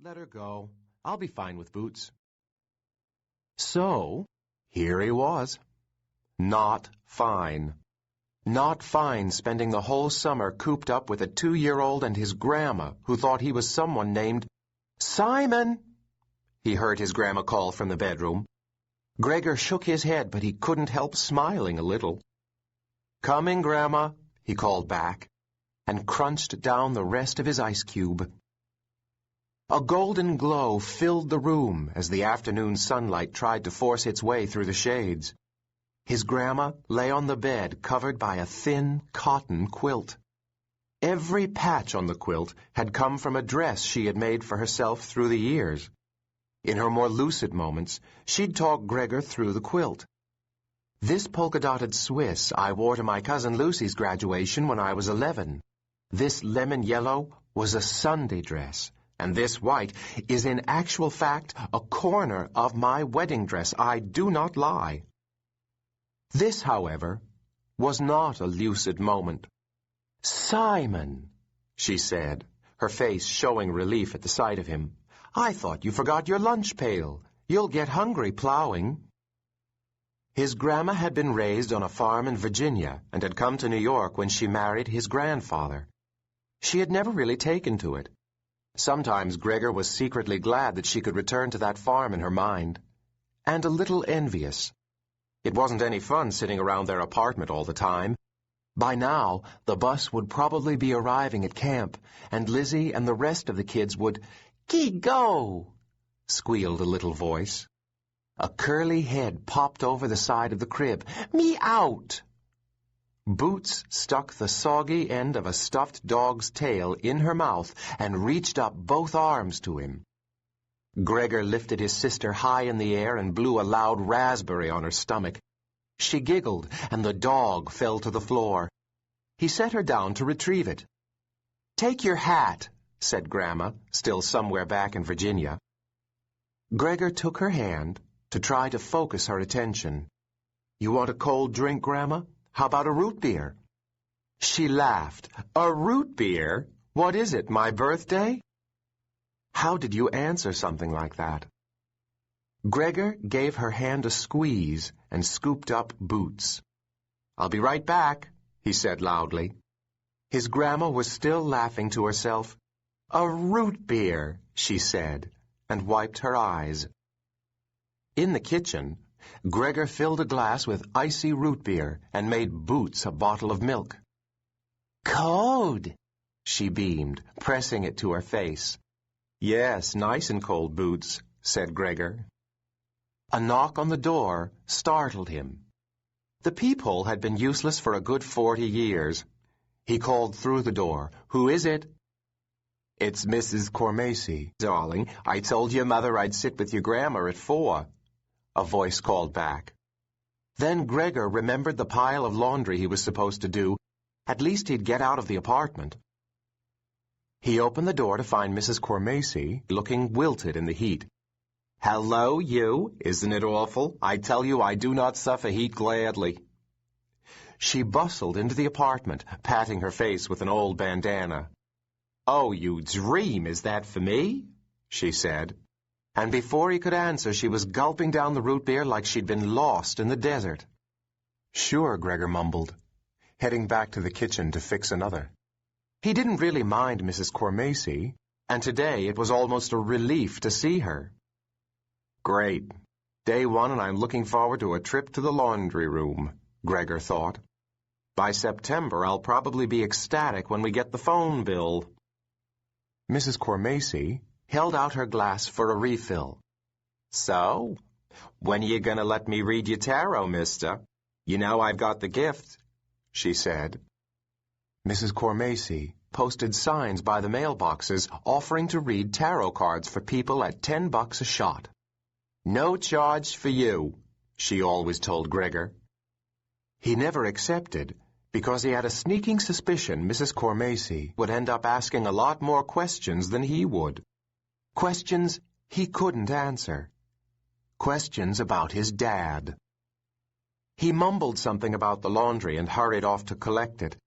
Let her go. I'll be fine with boots. So, here he was. Not fine. Not fine spending the whole summer cooped up with a 2-year-old and his grandma, who thought he was someone named Simon. He heard his grandma call from the bedroom. Gregor shook his head, but he couldn't help smiling a little. "Coming, Grandma," he called back, and crunched down the rest of his ice cube. A golden glow filled the room as the afternoon sunlight tried to force its way through the shades. His grandma lay on the bed covered by a thin cotton quilt. Every patch on the quilt had come from a dress she had made for herself through the years. In her more lucid moments, she'd talk Gregor through the quilt. "This polka-dotted Swiss I wore to my cousin Lucy's graduation when I was 11. This lemon yellow was a Sunday dress, and this white is in actual fact a corner of my wedding dress. I do not lie." This, however, was not a lucid moment. "Simon," she said, her face showing relief at the sight of him, "I thought you forgot your lunch pail. You'll get hungry plowing." His grandma had been raised on a farm in Virginia and had come to New York when she married his grandfather. She had never really taken to it. Sometimes Gregor was secretly glad that she could return to that farm in her mind, and a little envious. It wasn't any fun sitting around their apartment all the time. By now, the bus would probably be arriving at camp, and Lizzie and the rest of the kids would "Gee-go!" squealed a little voice. A curly head popped over the side of the crib. "Me out!" Boots stuck the soggy end of a stuffed dog's tail in her mouth and reached up both arms to him. Gregor lifted his sister high in the air and blew a loud raspberry on her stomach. She giggled, and the dog fell to the floor. He set her down to retrieve it. "Take your hat," said Grandma, still somewhere back in Virginia. Gregor took her hand to try to focus her attention. "You want a cold drink, Grandma? How about a root beer?" She laughed. "A root beer? What is it, my birthday?" How did you answer something like that? Gregor gave her hand a squeeze and scooped up Boots. "I'll be right back," he said loudly. His grandma was still laughing to herself. "A root beer," she said, and wiped her eyes. In the kitchen, Gregor filled a glass with icy root beer and made Boots a bottle of milk. "Cold," she beamed, pressing it to her face. "Yes, nice and cold, Boots," said Gregor. A knock on the door startled him. The peephole had been useless for a good 40 years. He called through the door. "Who is it?" "It's Mrs. Cormacy, darling. I told your mother I'd sit with your grandma at 4. A voice called back. Then Gregor remembered the pile of laundry he was supposed to do. At least he'd get out of the apartment. He opened the door to find Mrs. Cormacy looking wilted in the heat. "Hello, you. Isn't it awful? I tell you I do not suffer heat gladly." She bustled into the apartment, patting her face with an old bandana. "Oh, you dream, is that for me?" she said. And before he could answer, she was gulping down the root beer like she'd been lost in the desert. "Sure," Gregor mumbled, heading back to the kitchen to fix another. He didn't really mind Mrs. Cormacy, and today it was almost a relief to see her. Great. Day 1 and I'm looking forward to a trip to the laundry room, Gregor thought. By September, I'll probably be ecstatic when we get the phone bill. Mrs. Cormacy held out her glass for a refill. "So, when are you going to let me read your tarot, mister? You know I've got the gift," she said. Mrs. Cormacy posted signs by the mailboxes offering to read tarot cards for people at $10 a shot. "No charge for you," she always told Gregor. He never accepted because he had a sneaking suspicion Mrs. Cormacy would end up asking a lot more questions than he would. Questions he couldn't answer. Questions about his dad. He mumbled something about the laundry and hurried off to collect it.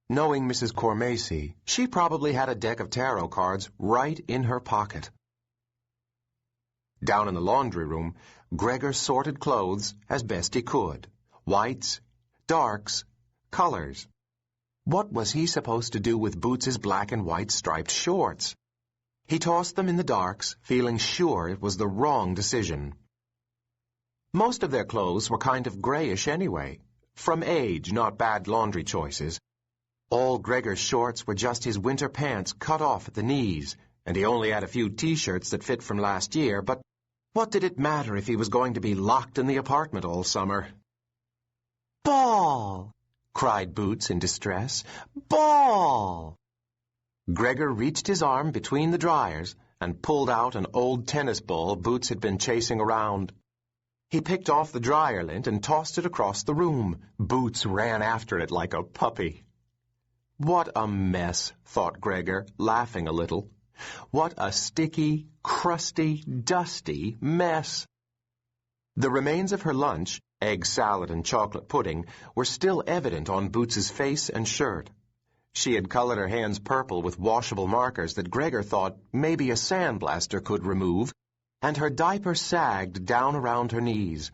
Knowing Mrs. Cormacy, she probably had a deck of tarot cards right in her pocket. Down in the laundry room, Gregor sorted clothes as best he could. Whites, darks, colors. What was he supposed to do with Boots's black and white striped shorts? He tossed them in the darks, feeling sure it was the wrong decision. Most of their clothes were kind of grayish anyway, from age, not bad laundry choices. All Gregor's shorts were just his winter pants cut off at the knees, and he only had a few T-shirts that fit from last year, but what did it matter if he was going to be locked in the apartment all summer? "Ball!" cried Boots in distress. "Ball!" Gregor reached his arm between the dryers and pulled out an old tennis ball Boots had been chasing around. He picked off the dryer lint and tossed it across the room. Boots ran after it like a puppy. What a mess, thought Gregor, laughing a little. What a sticky, crusty, dusty mess. The remains of her lunch, egg salad and chocolate pudding, were still evident on Boots's face and shirt. She had colored her hands purple with washable markers that Gregor thought maybe a sandblaster could remove, and her diaper sagged down around her knees.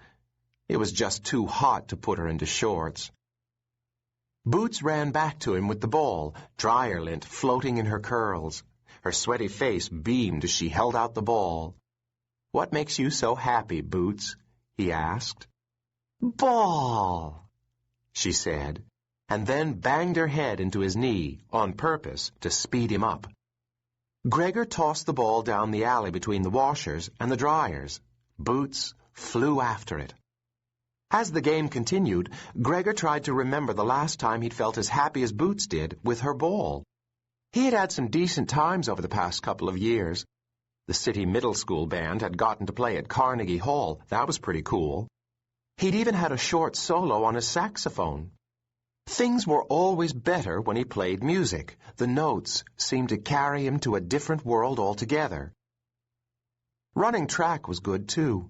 It was just too hot to put her into shorts. Boots ran back to him with the ball, dryer lint floating in her curls. Her sweaty face beamed as she held out the ball. "What makes you so happy, Boots?" he asked. "Ball," she said, and then banged her head into his knee, on purpose to speed him up. Gregor tossed the ball down the alley between the washers and the dryers. Boots flew after it. As the game continued, Gregor tried to remember the last time he'd felt as happy as Boots did with her ball. He had had some decent times over the past couple of years. The city middle school band had gotten to play at Carnegie Hall. That was pretty cool. He'd even had a short solo on his saxophone. Things were always better when he played music. The notes seemed to carry him to a different world altogether. Running track was good, too,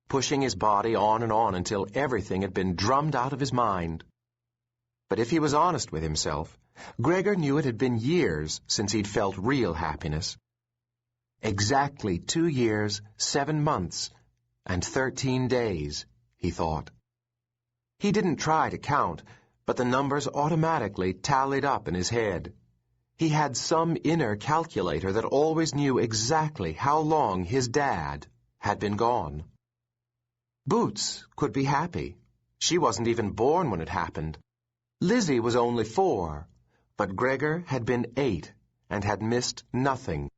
pushing his body on and on until everything had been drummed out of his mind. But if he was honest with himself, Gregor knew it had been years since he'd felt real happiness. Exactly 2 years, 7 months, and 13 days, he thought. He didn't try to count, but the numbers automatically tallied up in his head. He had some inner calculator that always knew exactly how long his dad had been gone. Boots could be happy. She wasn't even born when it happened. Lizzie was only 4, but Gregor had been 8 and had missed nothing.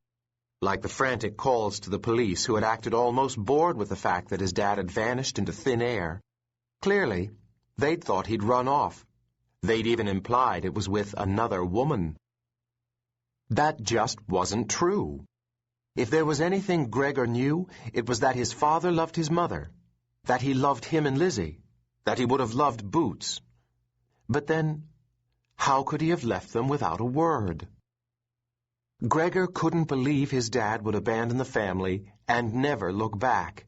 Like the frantic calls to the police who had acted almost bored with the fact that his dad had vanished into thin air. Clearly, they'd thought he'd run off. They'd even implied it was with another woman. That just wasn't true. If there was anything Gregor knew, it was that his father loved his mother, that he loved him and Lizzie, that he would have loved Boots. But then, how could he have left them without a word? Gregor couldn't believe his dad would abandon the family and never look back.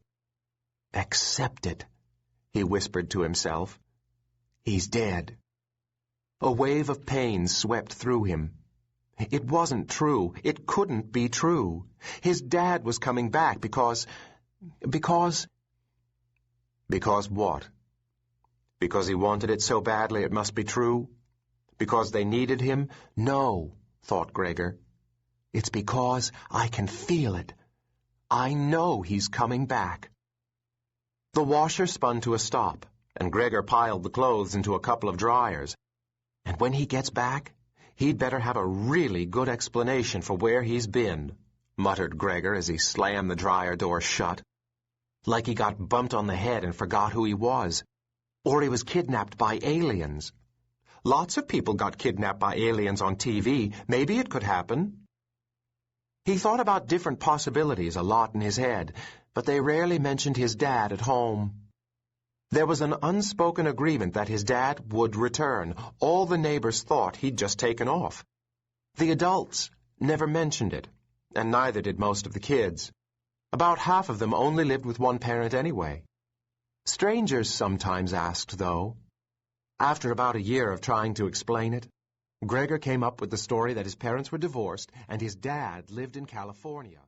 "Accept it," he whispered to himself. "He's dead." A wave of pain swept through him. It wasn't true. It couldn't be true. His dad was coming back because what? Because he wanted it so badly it must be true? Because they needed him? No, thought Gregor. It's because I can feel it. I know he's coming back. The washer spun to a stop, and Gregor piled the clothes into a couple of dryers. And when he gets back, he'd better have a really good explanation for where he's been, muttered Gregor as he slammed the dryer door shut. Like he got bumped on the head and forgot who he was. Or he was kidnapped by aliens. Lots of people got kidnapped by aliens on TV. Maybe it could happen. He thought about different possibilities a lot in his head, but they rarely mentioned his dad at home. There was an unspoken agreement that his dad would return. All the neighbors thought he'd just taken off. The adults never mentioned it, and neither did most of the kids. About half of them only lived with one parent anyway. Strangers sometimes asked, though. After about a year of trying to explain it, Gregor came up with the story that his parents were divorced and his dad lived in California.